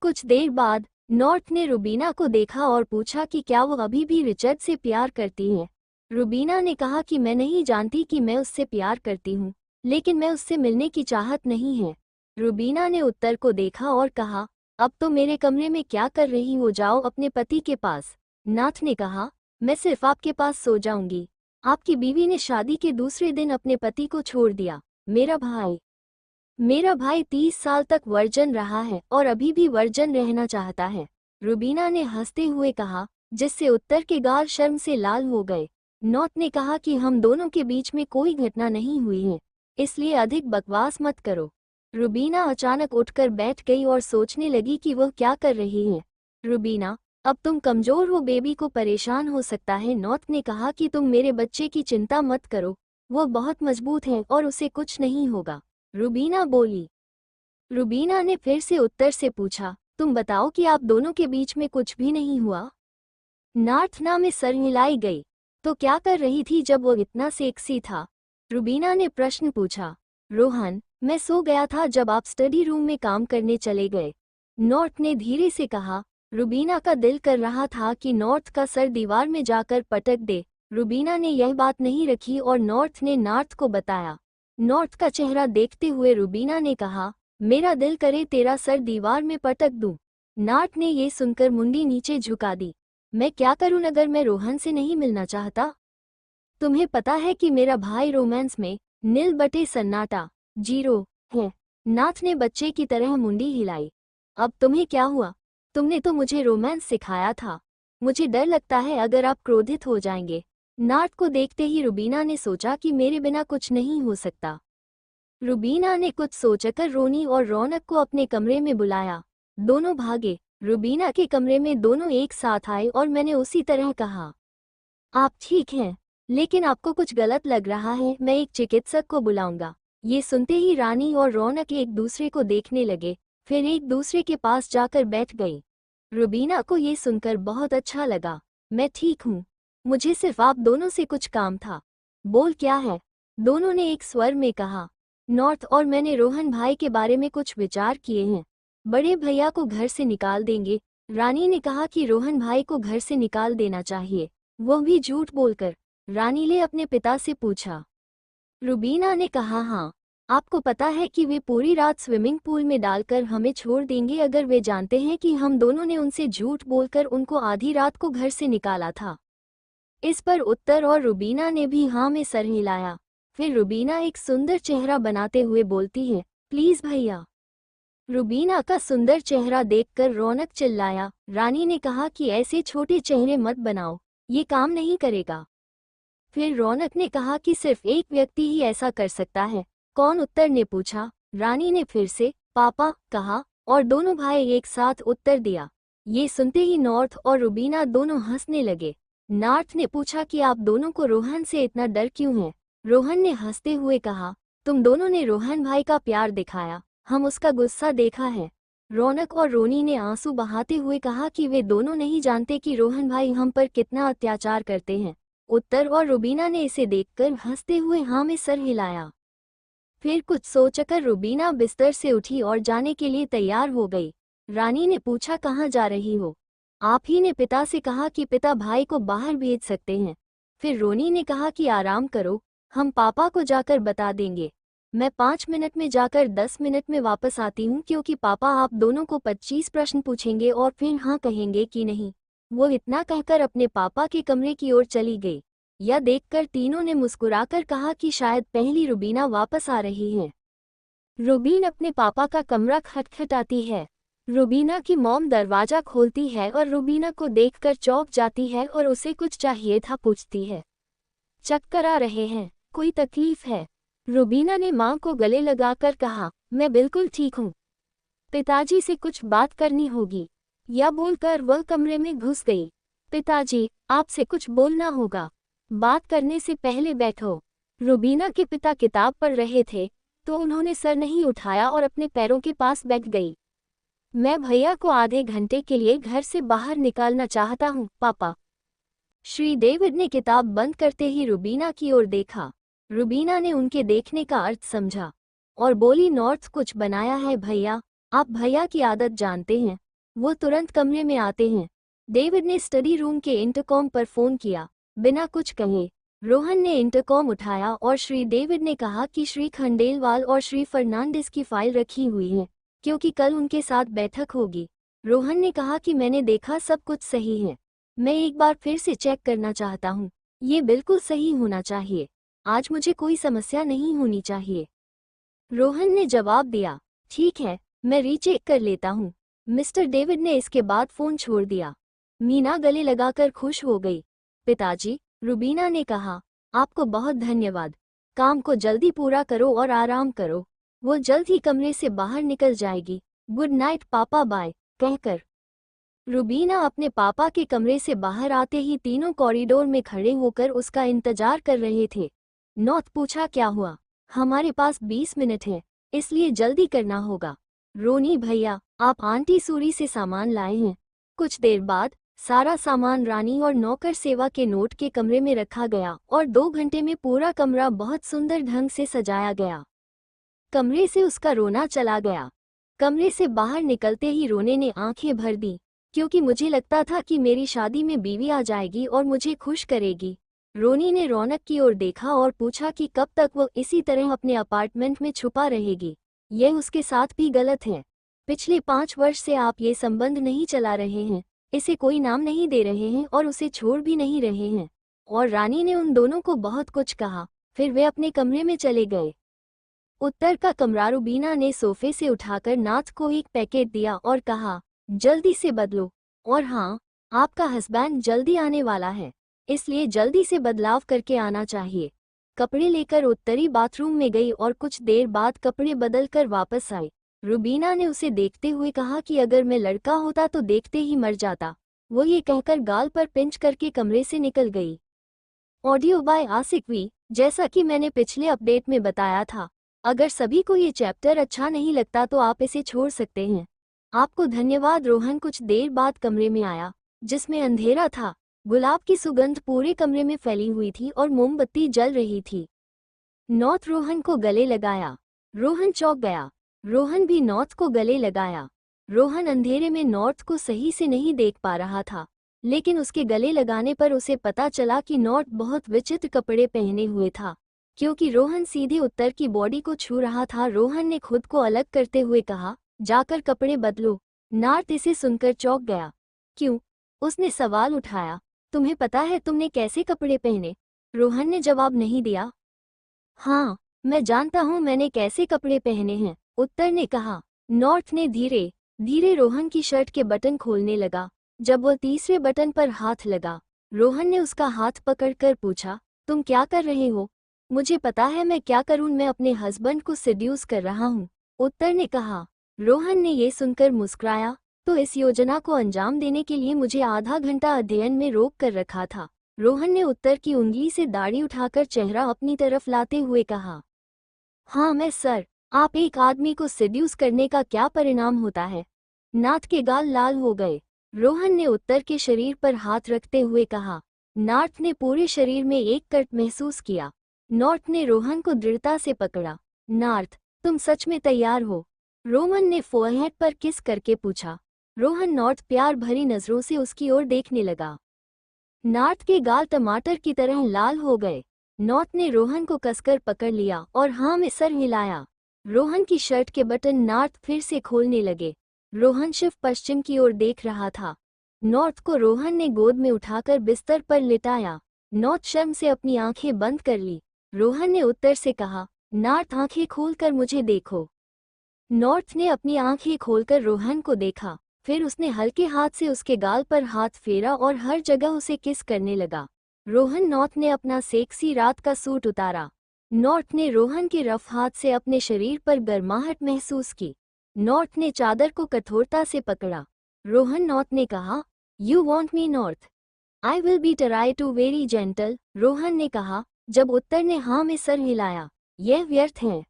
कुछ देर बाद नॉर्थ ने रुबीना को देखा और पूछा कि क्या वो अभी भी रिचर्ड से प्यार करती है। रुबीना ने कहा कि मैं नहीं जानती कि मैं उससे प्यार करती हूँ, लेकिन मैं उससे मिलने की चाहत नहीं है। रुबीना ने उत्तर को देखा और कहा, अब तो मेरे कमरे में क्या कर रही हो, जाओ अपने पति के पास। नाथ ने कहा, मैं सिर्फ आपके पास सो जाऊंगी। आपकी बीवी ने शादी के दूसरे दिन अपने पति को छोड़ दिया। मेरा भाई 30 साल तक वर्जन रहा है और अभी भी वर्जन रहना चाहता है। रुबीना ने हंसते हुए कहा, जिससे उत्तर के गाल शर्म से लाल हो गए। नॉर्थ ने कहा कि हम दोनों के बीच में कोई घटना नहीं हुई है, इसलिए अधिक बकवास मत करो। रुबीना अचानक उठकर बैठ गई और सोचने लगी कि वह क्या कर रही है। रुबीना, अब तुम कमजोर हो, बेबी को परेशान हो सकता है। नॉर्थ ने कहा कि तुम मेरे बच्चे की चिंता मत करो, वो बहुत मजबूत है और उसे कुछ नहीं होगा। रुबीना बोली। रुबीना ने फिर से उत्तर से पूछा, तुम बताओ कि आप दोनों के बीच में कुछ भी नहीं हुआ। नार्थना में सर हिलाई गई। तो क्या कर रही थी जब वो इतना सेक्सी था? रुबीना ने प्रश्न पूछा। रोहन, मैं सो गया था जब आप स्टडी रूम में काम करने चले गए। नॉर्थ ने धीरे से कहा। रुबीना का दिल कर रहा था कि नॉर्थ का सर दीवार में जाकर पटक दे। रुबीना ने यह बात नहीं रखी और नॉर्थ ने नार्थ को बताया। नॉर्थ का चेहरा देखते हुए रुबीना ने कहा, मेरा दिल करे तेरा सर दीवार में पटक दूं। नार्थ ने ये सुनकर मुंडी नीचे झुका दी। मैं क्या करूं अगर मैं रोहन से नहीं मिलना चाहता? तुम्हें पता है कि मेरा भाई रोमांस में नील बटे सन्नाटा 0 है। नाथ ने बच्चे की तरह मुंडी हिलाई। अब तुम्हें क्या हुआ? तुमने तो मुझे रोमांस सिखाया था। मुझे डर लगता है अगर आप क्रोधित हो जाएंगे। नाथ को देखते ही रुबीना ने सोचा कि मेरे बिना कुछ नहीं हो सकता। रुबीना ने कुछ सोचकर रोनी और रौनक को अपने कमरे में बुलाया। दोनों भागे। रुबीना के कमरे में दोनों एक साथ आए और मैंने उसी तरह कहा, आप ठीक हैं, लेकिन आपको कुछ गलत लग रहा है, मैं एक चिकित्सक को बुलाऊंगा। ये सुनते ही रानी और रौनक एक दूसरे को देखने लगे, फिर एक दूसरे के पास जाकर बैठ गई। रुबीना को ये सुनकर बहुत अच्छा लगा। मैं ठीक हूँ, मुझे सिर्फ आप दोनों से कुछ काम था। बोल क्या है? दोनों ने एक स्वर में कहा। नॉर्थ और मैंने रोहन भाई के बारे में कुछ विचार किए हैं। बड़े भैया को घर से निकाल देंगे। रानी ने कहा कि रोहन भाई को घर से निकाल देना चाहिए, वो भी झूठ बोलकर। रानी ने अपने पिता से पूछा। रुबीना ने कहा, हाँ, आपको पता है कि वे पूरी रात स्विमिंग पूल में डालकर हमें छोड़ देंगे अगर वे जानते हैं कि हम दोनों ने उनसे झूठ बोलकर उनको आधी रात को घर से निकाला था। इस पर उत्तर और रुबीना ने भी हाँ में सर हिलाया। फिर रुबीना एक सुंदर चेहरा बनाते हुए बोलती है, प्लीज भैया। रुबीना का सुंदर चेहरा देखकर रौनक चिल्लाया। रानी ने कहा कि ऐसे छोटे चेहरे मत बनाओ, ये काम नहीं करेगा। फिर रौनक ने कहा कि सिर्फ एक व्यक्ति ही ऐसा कर सकता है। कौन? उत्तर ने पूछा। रानी ने फिर से पापा कहा और दोनों भाई एक साथ उत्तर दिया। ये सुनते ही नॉर्थ और रुबीना दोनों हंसने लगे। नार्थ ने पूछा कि आप दोनों को रोहन से इतना डर क्यों है? रोहन ने हंसते हुए कहा, तुम दोनों ने रोहन भाई का प्यार दिखाया, हम उसका गुस्सा देखा है। रौनक और रोनी ने आंसू बहाते हुए कहा कि वे दोनों नहीं जानते कि रोहन भाई हम पर कितना अत्याचार करते हैं। उत्तर और रुबीना ने इसे देखकर हंसते हुए हाँ में सर हिलाया। फिर कुछ सोचकर रुबीना बिस्तर से उठी और जाने के लिए तैयार हो गई। रानी ने पूछा, कहाँ जा रही हो? आप ही ने पिता से कहा कि पिता भाई को बाहर भेज सकते हैं। फिर रोनी ने कहा कि आराम करो, हम पापा को जाकर बता देंगे। मैं 5 मिनट में जाकर 10 मिनट में वापस आती हूँ, क्योंकि पापा आप दोनों को 25 प्रश्न पूछेंगे और फिर हाँ कहेंगे कि नहीं। वो इतना कहकर अपने पापा के कमरे की ओर चली गई। यह देखकर तीनों ने मुस्कुराकर कहा कि शायद पहली रुबीना वापस आ रही है। रुबीन अपने पापा का कमरा खटखटाती है। रुबीना की मॉम दरवाजा खोलती है और रुबीना को देखकर चौंक जाती है और उसे कुछ चाहिए था। पूछती है, चक्कर आ रहे हैं? कोई तकलीफ है? रुबीना ने मां को गले लगाकर कहा, मैं बिल्कुल ठीक हूँ, पिताजी से कुछ बात करनी होगी। यह बोलकर वह कमरे में घुस गई। पिताजी, आपसे कुछ बोलना होगा, बात करने से पहले बैठो। रुबीना के पिता किताब पढ़ रहे थे, तो उन्होंने सर नहीं उठाया और अपने पैरों के पास बैठ गई। मैं भैया को आधे घंटे के लिए घर से बाहर निकालना चाहता हूँ, पापा। श्री डेविड ने किताब बंद करते ही रुबीना की ओर देखा। रुबीना ने उनके देखने का अर्थ समझा और बोली, नॉर्थ कुछ बनाया है भैया? आप भैया की आदत जानते हैं, वो तुरंत कमरे में आते हैं। डेविड ने स्टडी रूम के इंटरकॉम पर फोन किया। बिना कुछ कहे रोहन ने इंटरकॉम उठाया और श्री डेविड ने कहा कि श्री खंडेलवाल और श्री फर्नांडिस की फाइल रखी हुई है, क्योंकि कल उनके साथ बैठक होगी। रोहन ने कहा कि मैंने देखा, सब कुछ सही है। मैं एक बार फिर से चेक करना चाहता हूँ। ये बिल्कुल सही होना चाहिए। आज मुझे कोई समस्या नहीं होनी चाहिए। रोहन ने जवाब दिया, ठीक है, मैं रीचेक कर लेता हूँ। मिस्टर डेविड ने इसके बाद फोन छोड़ दिया। मीना गले लगाकर खुश हो गई। पिताजी, रुबीना ने कहा, आपको बहुत धन्यवाद। काम को जल्दी पूरा करो और आराम करो। वो जल्द ही कमरे से बाहर निकल जाएगी। गुड नाइट पापा, बाय कहकर रुबीना अपने पापा के कमरे से बाहर आते ही तीनों कॉरिडोर में खड़े होकर उसका इंतजार कर रहे थे। नॉर्थ पूछा, क्या हुआ? हमारे पास 20 मिनट है, इसलिए जल्दी करना होगा। रोनी भैया, आप आंटी सूरी से सामान लाए हैं। कुछ देर बाद सारा सामान रानी और नौकर सेवा के नोट के कमरे में रखा गया और 2 घंटे में पूरा कमरा बहुत सुंदर ढंग से सजाया गया। कमरे से उसका रोना चला गया। कमरे से बाहर निकलते ही रोने ने आंखें भर दी, क्योंकि मुझे लगता था कि मेरी शादी में बीवी आ जाएगी और मुझे खुश करेगी। रोनी ने रौनक की ओर देखा और पूछा कि कब तक वो इसी तरह अपने अपार्टमेंट में छुपा रहेगी। यह उसके साथ भी गलत है। पिछले 5 वर्ष से आप ये संबंध नहीं चला रहे हैं, इसे कोई नाम नहीं दे रहे हैं और उसे छोड़ भी नहीं रहे हैं। और रानी ने उन दोनों को बहुत कुछ कहा, फिर वे अपने कमरे में चले गए। उत्तर का कमरा रुबीना ने सोफे से उठाकर नाथ को एक पैकेट दिया और कहा, जल्दी से बदलो। और हाँ, आपका हस्बैंड जल्दी आने वाला है, इसलिए जल्दी से बदलाव करके आना चाहिए। कपड़े लेकर उत्तरी बाथरूम में गई और कुछ देर बाद कपड़े बदल कर वापस आई। रुबीना ने उसे देखते हुए कहा कि अगर मैं लड़का होता तो देखते ही मर जाता। वो ये कहकर गाल पर पिंच करके कमरे से निकल गई। Audio by Aasik V. जैसा कि मैंने पिछले अपडेट में बताया था, अगर सभी को ये चैप्टर अच्छा नहीं लगता तो आप इसे छोड़ सकते हैं। आपको धन्यवाद। रोहन कुछ देर बाद कमरे में आया, जिसमें अंधेरा था। गुलाब की सुगंध पूरे कमरे में फैली हुई थी और मोमबत्ती जल रही थी। नॉर्थ रोहन को गले लगाया। रोहन चौंक गया। रोहन भी नॉर्थ को गले लगाया। रोहन अंधेरे में नॉर्थ को सही से नहीं देख पा रहा था, लेकिन उसके गले लगाने पर उसे पता चला कि नॉर्थ बहुत विचित्र कपड़े पहने हुए था। क्योंकि रोहन सीधे उत्तर की बॉडी को छू रहा था, रोहन ने खुद को अलग करते हुए कहा, जाकर कपड़े बदलो। नॉर्थ इसे सुनकर चौंक गया। क्यों? उसने सवाल उठाया। तुम्हें पता है तुमने कैसे कपड़े पहने? रोहन ने जवाब नहीं दिया। हाँ, मैं जानता हूँ मैंने कैसे कपड़े पहने हैं, उत्तर ने कहा। नॉर्थ ने धीरे धीरे रोहन की शर्ट के बटन खोलने लगा। जब वह तीसरे बटन पर हाथ लगा, रोहन ने उसका हाथ पकड़कर पूछा, तुम क्या कर रहे हो? मुझे पता है मैं क्या करूँ, मैं अपने हस्बैंड को सेड्यूस कर रहा हूँ, उत्तर ने कहा। रोहन ने ये सुनकर मुस्कुराया, तो इस योजना को अंजाम देने के लिए मुझे आधा घंटा अध्ययन में रोक कर रखा था। रोहन ने उत्तर की उंगली से दाढ़ी उठाकर चेहरा अपनी तरफ लाते हुए कहा, हाँ मैं सर। आप एक आदमी को सेड्यूस करने का क्या परिणाम होता है? नाथ के गाल लाल हो गए। रोहन ने उत्तर के शरीर पर हाथ रखते हुए कहा। नाथ ने पूरे शरीर में एक कट महसूस किया। नॉर्थ ने रोहन को दृढ़ता से पकड़ा। नार्थ, तुम सच में तैयार हो? रोहन ने फोरहेड पर किस करके पूछा। रोहन नॉर्थ प्यार भरी नजरों से उसकी ओर देखने लगा। नॉर्थ के गाल टमाटर की तरह लाल हो गए। नॉर्थ ने रोहन को कसकर पकड़ लिया और हाँ में सर हिलाया। रोहन की शर्ट के बटन नॉर्थ फिर से खोलने लगे। रोहन शिव पश्चिम की ओर देख रहा था। नॉर्थ को रोहन ने गोद में उठाकर बिस्तर पर लिटाया। नॉर्थ शर्म से अपनी आंखें बंद कर ली। रोहन ने उत्तर से कहा, नॉर्थ आंखें खोलकर मुझे देखो। नॉर्थ ने अपनी आंखें खोलकर रोहन को देखा, फिर उसने हल्के हाथ से उसके गाल पर हाथ फेरा और हर जगह उसे किस करने लगा। रोहन नॉर्थ ने अपना सेक्सी रात का सूट उतारा। नॉर्थ ने रोहन के रफ हाथ से अपने शरीर पर गर्माहट महसूस की। नॉर्थ ने चादर को कठोरता से पकड़ा। रोहन नॉर्थ ने कहा, you want me north? I will be try to very gentle, Rohan ने कहा, जब उत्तर ने हाँ में सर हिलाया। यह व्यर्थ है।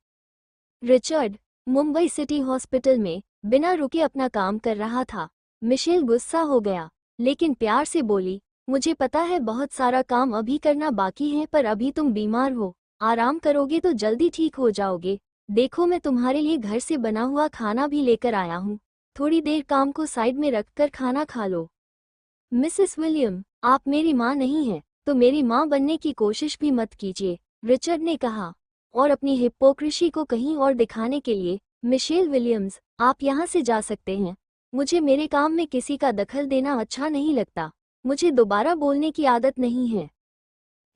रिचर्ड मुंबई सिटी हॉस्पिटल में बिना रुके अपना काम कर रहा था। मिशेल गुस्सा हो गया, लेकिन प्यार से बोली, मुझे पता है बहुत सारा काम अभी करना बाकी है, पर अभी तुम बीमार हो, आराम करोगे तो जल्दी ठीक हो जाओगे। देखो मैं तुम्हारे लिए घर से बना हुआ खाना भी लेकर आया हूँ। थोड़ी देर काम को साइड में रखकर खाना खा लो। मिसेस विलियम, आप मेरी माँ नहीं हैं, तो मेरी माँ बनने की कोशिश भी मत कीजिए, रिचर्ड ने कहा। और अपनी हिपोक्रेसी को कहीं और दिखाने के लिए, मिशेल विलियम्स, आप यहाँ से जा सकते हैं। मुझे मेरे काम में किसी का दखल देना अच्छा नहीं लगता। मुझे दोबारा बोलने की आदत नहीं है।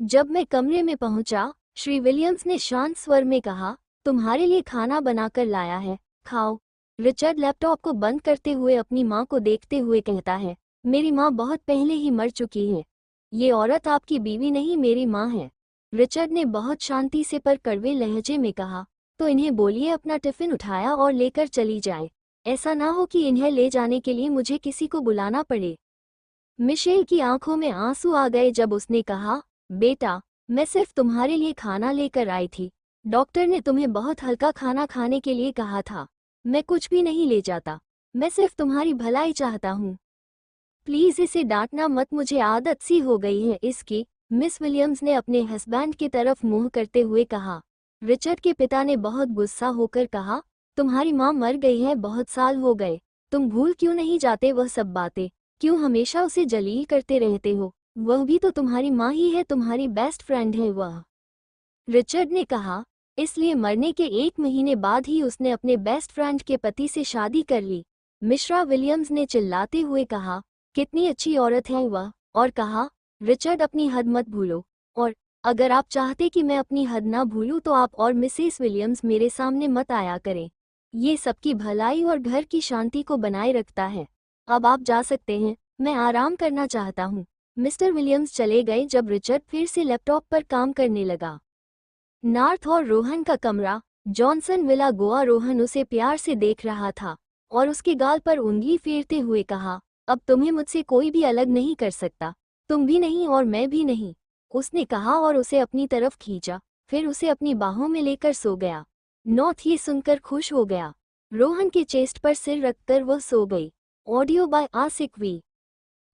जब मैं कमरे में पहुंचा, श्री विलियम्स ने शांत स्वर में कहा, तुम्हारे लिए खाना बनाकर लाया है, खाओ। रिचर्ड लैपटॉप को बंद करते हुए अपनी माँ को देखते हुए कहता है, मेरी माँ बहुत पहले ही मर चुकी है। ये औरत आपकी बीवी नहीं, मेरी माँ है। रिचर्ड ने बहुत शांति से पर कड़वे लहजे में कहा, तो इन्हें बोलिए अपना टिफिन उठाया और लेकर चली जाए। ऐसा ना हो कि इन्हें ले जाने के लिए मुझे किसी को बुलाना पड़े। मिशेल की आंखों में आंसू आ गए जब उसने कहा, बेटा, मैं सिर्फ तुम्हारे लिए खाना लेकर आई थी। डॉक्टर ने तुम्हें बहुत हल्का खाना खाने के लिए कहा था। मैं कुछ भी नहीं ले जाता। मैं सिर्फ तुम्हारी भलाई चाहता हूँ। प्लीज इसे डांटना मत, मुझे आदत सी हो गई है इसकी, मिस विलियम्स ने अपने हस्बैंड की तरफ मुंह करते हुए कहा। रिचर्ड के पिता ने बहुत गुस्सा होकर कहा, तुम्हारी माँ मर गई है, बहुत साल हो गए। तुम भूल क्यों नहीं जाते वह सब बातें? क्यों हमेशा उसे जलील करते रहते हो? वह भी तो तुम्हारी माँ ही है, तुम्हारी बेस्ट फ्रेंड है वह। रिचर्ड ने कहा, इसलिए मरने के 1 महीने बाद ही उसने अपने बेस्ट फ्रेंड के पति से शादी कर ली। मिश्रा विलियम्स ने चिल्लाते हुए कहा, कितनी अच्छी औरत है वह, और कहा, रिचर्ड अपनी हद मत भूलो, और अगर आप चाहते कि मैं अपनी हद ना भूलूं तो आप और मिसेस विलियम्स मेरे सामने मत आया करें। ये सबकी भलाई और घर की शांति को बनाए रखता है। अब आप जा सकते हैं, मैं आराम करना चाहता हूँ। मिस्टर विलियम्स चले गए जब रिचर्ड फिर से लैपटॉप पर काम करने लगा। नार्थ और रोहन का कमरा, जॉनसन विला गोवा। रोहन उसे प्यार से देख रहा था और उसके गाल पर उंगली फेरते हुए कहा, अब तुम्हें मुझसे कोई भी अलग नहीं कर सकता, तुम भी नहीं और मैं भी नहीं, उसने कहा और उसे अपनी तरफ खींचा, फिर उसे अपनी बाहों में लेकर सो गया। नॉर्थ ये सुनकर खुश हो गया। रोहन के चेस्ट पर सिर रखकर वह सो गई। Audio by Aasik we.